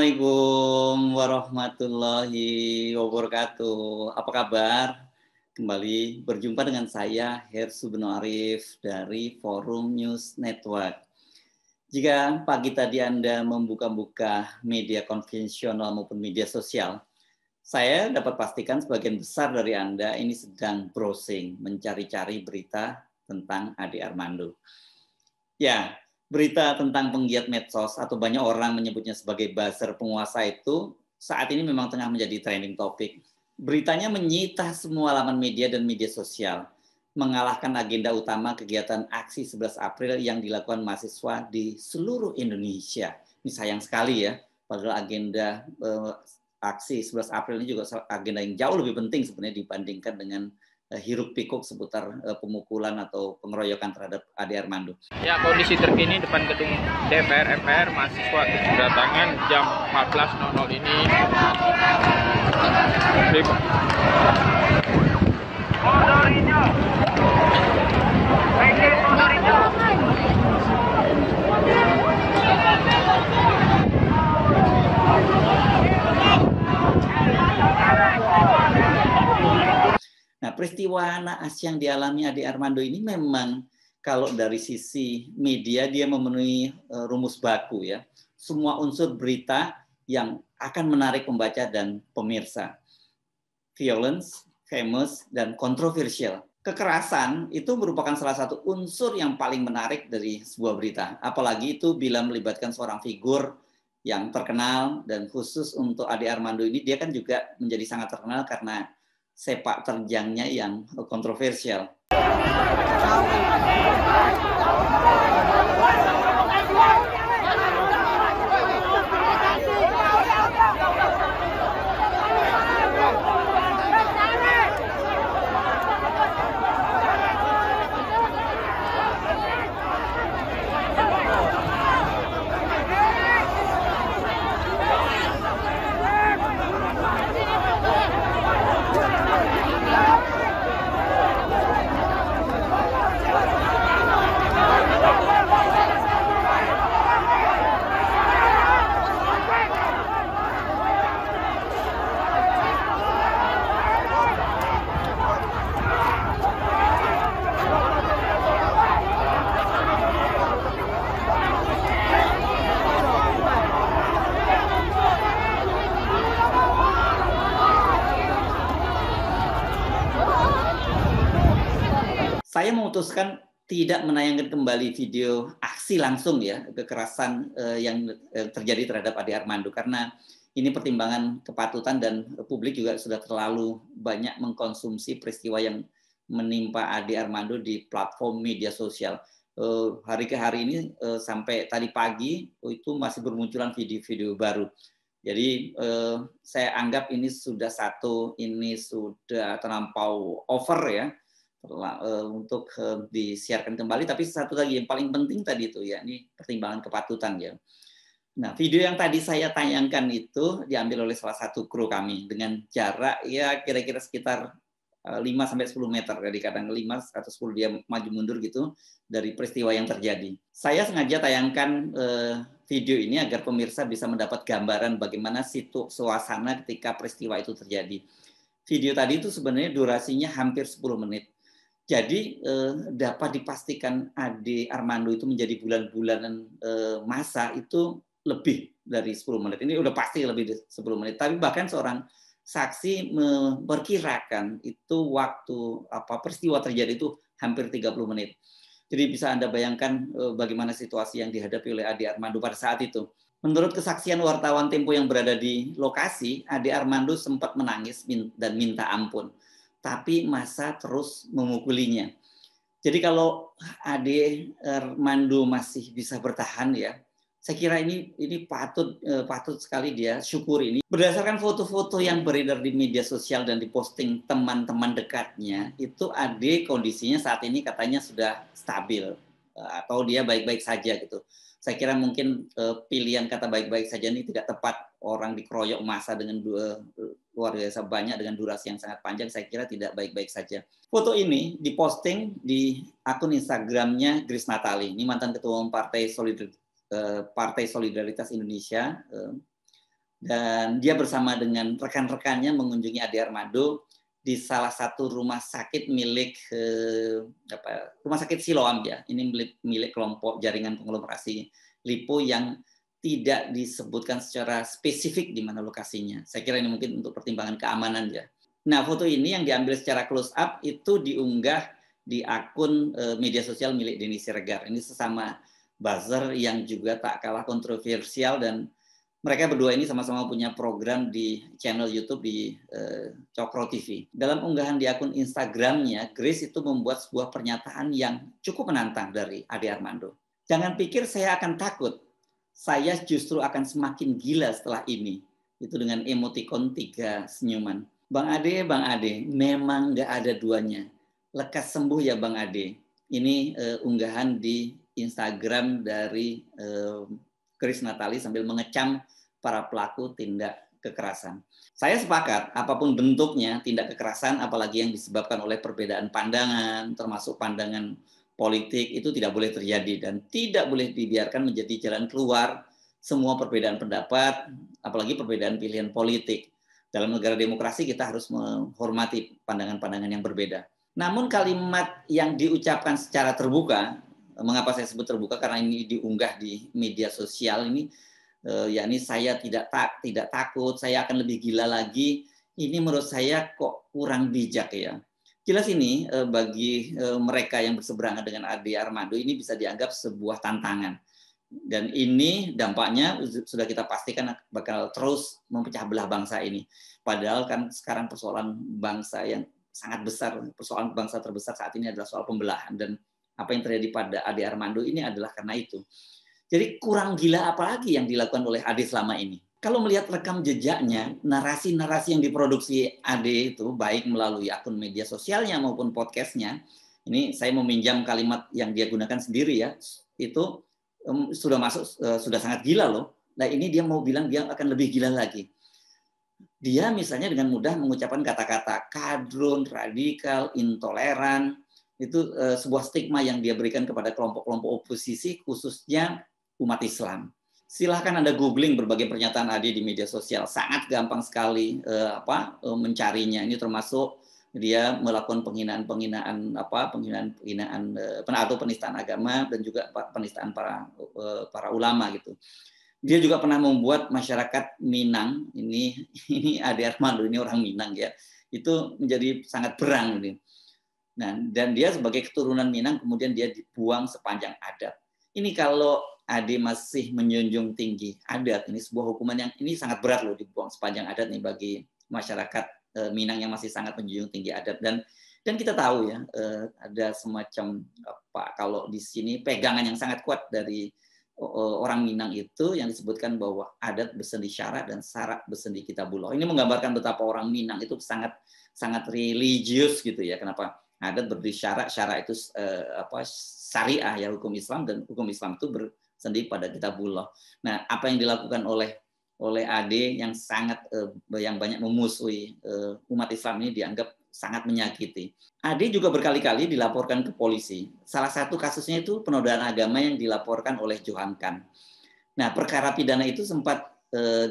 Assalamualaikum warahmatullahi wabarakatuh. Apa kabar? Kembali berjumpa dengan saya, Hersu Beno Arif dari Forum News Network. Jika pagi tadi Anda membuka-buka media konvensional maupun media sosial, saya dapat pastikan sebagian besar dari Anda ini sedang browsing, mencari-cari berita tentang Ade Armando. Ya, berita tentang penggiat medsos atau banyak orang menyebutnya sebagai buzzer penguasa itu saat ini memang tengah menjadi trending topik. Beritanya menyita semua laman media dan media sosial, mengalahkan agenda utama kegiatan aksi 11 April yang dilakukan mahasiswa di seluruh Indonesia. Ini sayang sekali ya, padahal agenda aksi 11 April ini juga agenda yang jauh lebih penting sebenarnya dibandingkan dengan hiruk pikuk seputar pemukulan atau pengeroyokan terhadap Ade Armando. Ya, kondisi terkini depan gedung DPR MPR, mahasiswa berdatangan jam 14.00 ini. Nah, peristiwa naas yang dialami Ade Armando ini memang kalau dari sisi media dia memenuhi rumus baku ya. Semua unsur berita yang akan menarik pembaca dan pemirsa. Violence, famous, dan kontroversial. Kekerasan itu merupakan salah satu unsur yang paling menarik dari sebuah berita. Apalagi itu bila melibatkan seorang figur yang terkenal, dan khusus untuk Ade Armando ini dia kan juga menjadi sangat terkenal karena sepak terjangnya yang kontroversial. Saya memutuskan tidak menayangkan kembali video aksi langsung ya kekerasan yang terjadi terhadap Ade Armando karena ini pertimbangan kepatutan dan publik juga sudah terlalu banyak mengkonsumsi peristiwa yang menimpa Ade Armando di platform media sosial. Hari ke hari ini sampai tadi pagi itu masih bermunculan video-video baru. Jadi saya anggap ini sudah terlampau over ya. Untuk disiarkan kembali, tapi satu lagi yang paling penting tadi itu ya, ini pertimbangan kepatutan ya. Nah, video yang tadi saya tayangkan itu diambil oleh salah satu kru kami dengan jarak ya kira-kira sekitar 5-10 meter, jadi kadang 5 atau 10 dia maju mundur gitu dari peristiwa yang terjadi. Saya sengaja tayangkan video ini agar pemirsa bisa mendapat gambaran bagaimana suasana ketika peristiwa itu terjadi. Video tadi itu sebenarnya durasinya hampir 10 menit. Jadi dapat dipastikan Ade Armando itu menjadi bulan-bulanan masa itu lebih dari 10 menit. Ini udah pasti lebih dari 10 menit. Tapi bahkan seorang saksi memperkirakan itu waktu peristiwa terjadi itu hampir 30 menit. Jadi bisa Anda bayangkan bagaimana situasi yang dihadapi oleh Ade Armando pada saat itu. Menurut kesaksian wartawan Tempo yang berada di lokasi, Ade Armando sempat menangis dan minta ampun. Tapi massa terus memukulinya. Jadi kalau Ade Armando masih bisa bertahan ya, saya kira ini patut sekali dia syukuri ini. Berdasarkan foto-foto yang beredar di media sosial dan diposting teman-teman dekatnya, itu Ade kondisinya saat ini katanya sudah stabil atau dia baik-baik saja gitu. Saya kira mungkin pilihan kata baik-baik saja ini tidak tepat. Orang dikeroyok massa dengan luar biasa banyak dengan durasi yang sangat panjang, saya kira tidak baik-baik saja. Foto ini diposting di akun Instagramnya Grace Natali. Ini mantan ketua umum Partai Solidaritas Indonesia. Dan dia bersama dengan rekan-rekannya mengunjungi Ade Armando di salah satu rumah sakit milik rumah sakit Siloam ya. Ini milik kelompok jaringan konglomerasi Lipo yang tidak disebutkan secara spesifik di mana lokasinya. Saya kira ini mungkin untuk pertimbangan keamanan ya. Nah, foto ini yang diambil secara close up itu diunggah di akun media sosial milik Denny Siregar. Ini sesama buzzer yang juga tak kalah kontroversial, dan mereka berdua ini sama-sama punya program di channel YouTube di Cokro TV. Dalam unggahan di akun Instagramnya, Grace itu membuat sebuah pernyataan yang cukup menantang dari Ade Armando. Jangan pikir saya akan takut, saya justru akan semakin gila setelah ini. Itu dengan emoticon 3 senyuman. Bang Ade, memang nggak ada duanya. Lekas sembuh ya Bang Ade. Ini unggahan di Instagram dari Grace Natali sambil mengecam para pelaku tindak kekerasan. Saya sepakat, apapun bentuknya tindak kekerasan, apalagi yang disebabkan oleh perbedaan pandangan, termasuk pandangan politik, itu tidak boleh terjadi dan tidak boleh dibiarkan menjadi jalan keluar semua perbedaan pendapat, apalagi perbedaan pilihan politik. Dalam negara demokrasi kita harus menghormati pandangan-pandangan yang berbeda. Namun kalimat yang diucapkan secara terbuka, mengapa saya sebut terbuka, karena ini diunggah di media sosial ini, yakni saya tidak takut, saya akan lebih gila lagi. Ini menurut saya kok kurang bijak ya. Jelas ini bagi mereka yang berseberangan dengan Ade Armando ini bisa dianggap sebuah tantangan. Dan ini dampaknya sudah kita pastikan bakal terus memecah belah bangsa ini. Padahal kan sekarang persoalan bangsa yang sangat besar, persoalan bangsa terbesar saat ini adalah soal pembelahan, dan apa yang terjadi pada Ade Armando ini adalah karena itu. Jadi kurang gila apa lagi yang dilakukan oleh Ade selama ini? Kalau melihat rekam jejaknya, narasi-narasi yang diproduksi Ade itu, baik melalui akun media sosialnya maupun podcastnya, ini saya meminjam kalimat yang dia gunakan sendiri ya, itu sudah sangat gila loh. Nah ini dia mau bilang dia akan lebih gila lagi. Dia misalnya dengan mudah mengucapkan kata-kata kadrun, radikal, intoleran, itu sebuah stigma yang dia berikan kepada kelompok-kelompok oposisi, khususnya umat Islam. Silahkan Anda googling berbagai pernyataan Ade di media sosial, sangat gampang sekali mencarinya. Ini termasuk dia melakukan penghinaan atau penistaan agama dan juga penistaan para ulama gitu. Dia juga pernah membuat masyarakat Minang, ini Ade Armando ini orang Minang ya, itu menjadi sangat berang ini. Nah, dan dia sebagai keturunan Minang kemudian dia dibuang sepanjang adat. Ini kalau Ade masih menjunjung tinggi adat, ini sebuah hukuman yang ini sangat berat loh, dibuang sepanjang adat nih bagi masyarakat Minang yang masih sangat menjunjung tinggi adat. Dan kita tahu ya, ada semacam kalau di sini pegangan yang sangat kuat dari orang Minang itu yang disebutkan bahwa adat besendi syarak dan syarak besendi kitabullah. Ini menggambarkan betapa orang Minang itu sangat religius gitu ya. Kenapa? Adat berdiri syarak, syarak itu syariah ya, hukum Islam, dan hukum Islam itu bersendi pada kitabullah. Nah, apa yang dilakukan oleh Ade yang yang banyak memusuhi umat Islam ini dianggap sangat menyakiti. Ade juga berkali-kali dilaporkan ke polisi. Salah satu kasusnya itu penodaan agama yang dilaporkan oleh Johan Kan. Nah, perkara pidana itu sempat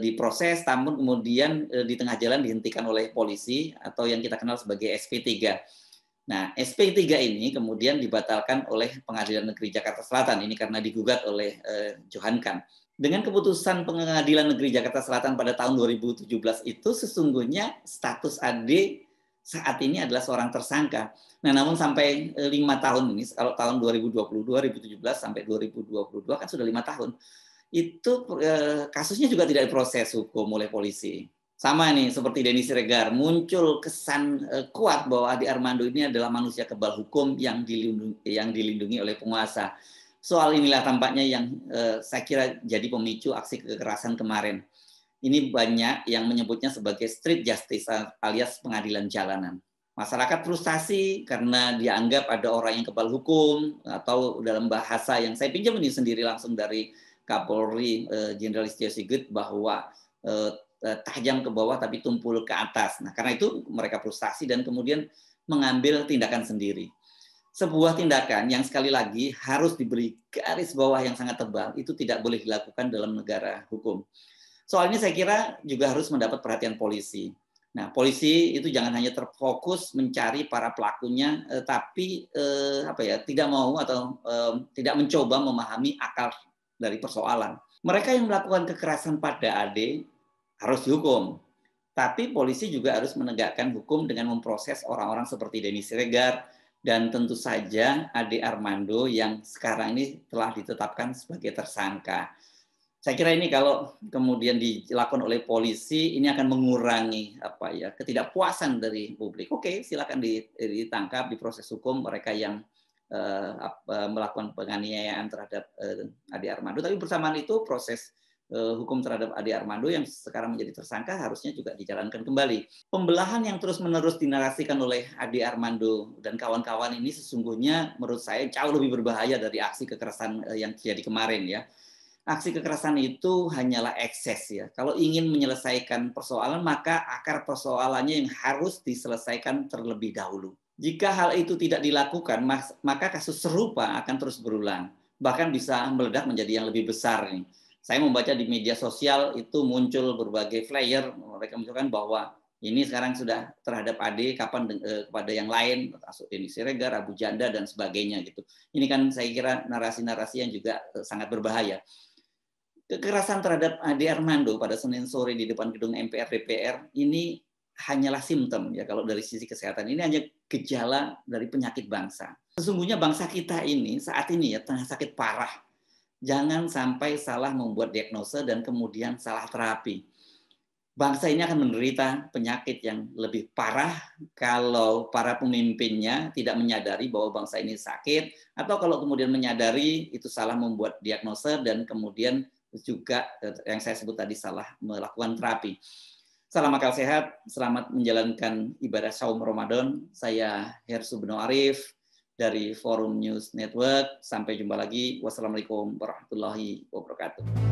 diproses, namun kemudian di tengah jalan dihentikan oleh polisi atau yang kita kenal sebagai SP3. Nah, SP3 ini kemudian dibatalkan oleh Pengadilan Negeri Jakarta Selatan. Ini karena digugat oleh Johan Kan. Dengan keputusan Pengadilan Negeri Jakarta Selatan pada tahun 2017 itu sesungguhnya status Ade saat ini adalah seorang tersangka. Nah, namun sampai 5 tahun ini, kalau tahun 2020, 2017 sampai 2022 kan sudah 5 tahun. Itu kasusnya juga tidak diproses hukum oleh polisi. Sama nih seperti Denny Siregar, muncul kesan kuat bahwa Ade Armando ini adalah manusia kebal hukum yang dilindungi oleh penguasa. Soal inilah tampaknya yang saya kira jadi pemicu aksi kekerasan kemarin. Ini banyak yang menyebutnya sebagai street justice alias pengadilan jalanan. Masyarakat frustasi karena dianggap ada orang yang kebal hukum, atau dalam bahasa yang saya pinjam ini sendiri langsung dari Kapolri Jenderal Listio Sigit, bahwa tajam ke bawah tapi tumpul ke atas. Nah, karena itu mereka frustasi dan kemudian mengambil tindakan sendiri. Sebuah tindakan yang sekali lagi harus diberi garis bawah yang sangat tebal, itu tidak boleh dilakukan dalam negara hukum. Soal ini saya kira juga harus mendapat perhatian polisi. Nah, polisi itu jangan hanya terfokus mencari para pelakunya, tapi tidak mau atau tidak mencoba memahami akar dari persoalan. Mereka yang melakukan kekerasan pada AD harus dihukum, tapi polisi juga harus menegakkan hukum dengan memproses orang-orang seperti Denny Siregar dan tentu saja Ade Armando yang sekarang ini telah ditetapkan sebagai tersangka. Saya kira ini kalau kemudian dilakukan oleh polisi, ini akan mengurangi ketidakpuasan dari publik. Oke, silakan ditangkap, diproses hukum mereka yang melakukan penganiayaan terhadap Ade Armando. Tapi bersamaan itu proses hukum terhadap Ade Armando yang sekarang menjadi tersangka harusnya juga dijalankan kembali. Pembelahan yang terus-menerus dinarasikan oleh Ade Armando dan kawan-kawan ini sesungguhnya menurut saya jauh lebih berbahaya dari aksi kekerasan yang terjadi kemarin ya. Aksi kekerasan itu hanyalah ekses ya. Kalau ingin menyelesaikan persoalan, maka akar persoalannya yang harus diselesaikan terlebih dahulu. Jika hal itu tidak dilakukan, maka kasus serupa akan terus berulang. Bahkan bisa meledak menjadi yang lebih besar nih. Saya membaca di media sosial itu muncul berbagai flyer, mereka menunjukkan bahwa ini sekarang sudah terhadap AD, kapan kepada yang lain, termasuk Denny Siregar, Abu Janda, dan sebagainya gitu. Ini kan saya kira narasi-narasi yang juga sangat berbahaya. Kekerasan terhadap Ade Armando pada Senin sore di depan gedung MPR DPR ini hanyalah simptom ya kalau dari sisi kesehatan. Ini hanya gejala dari penyakit bangsa. Sesungguhnya bangsa kita ini saat ini ya tengah sakit parah. Jangan sampai salah membuat diagnosa dan kemudian salah terapi. Bangsa ini akan menderita penyakit yang lebih parah kalau para pemimpinnya tidak menyadari bahwa bangsa ini sakit, atau kalau kemudian menyadari itu salah membuat diagnosa dan kemudian juga yang saya sebut tadi salah melakukan terapi. Salam akal sehat, selamat menjalankan ibadah saum Ramadan. Saya Hersu Beno Arif dari Forum News Network. Sampai jumpa lagi. Wassalamualaikum warahmatullahi wabarakatuh.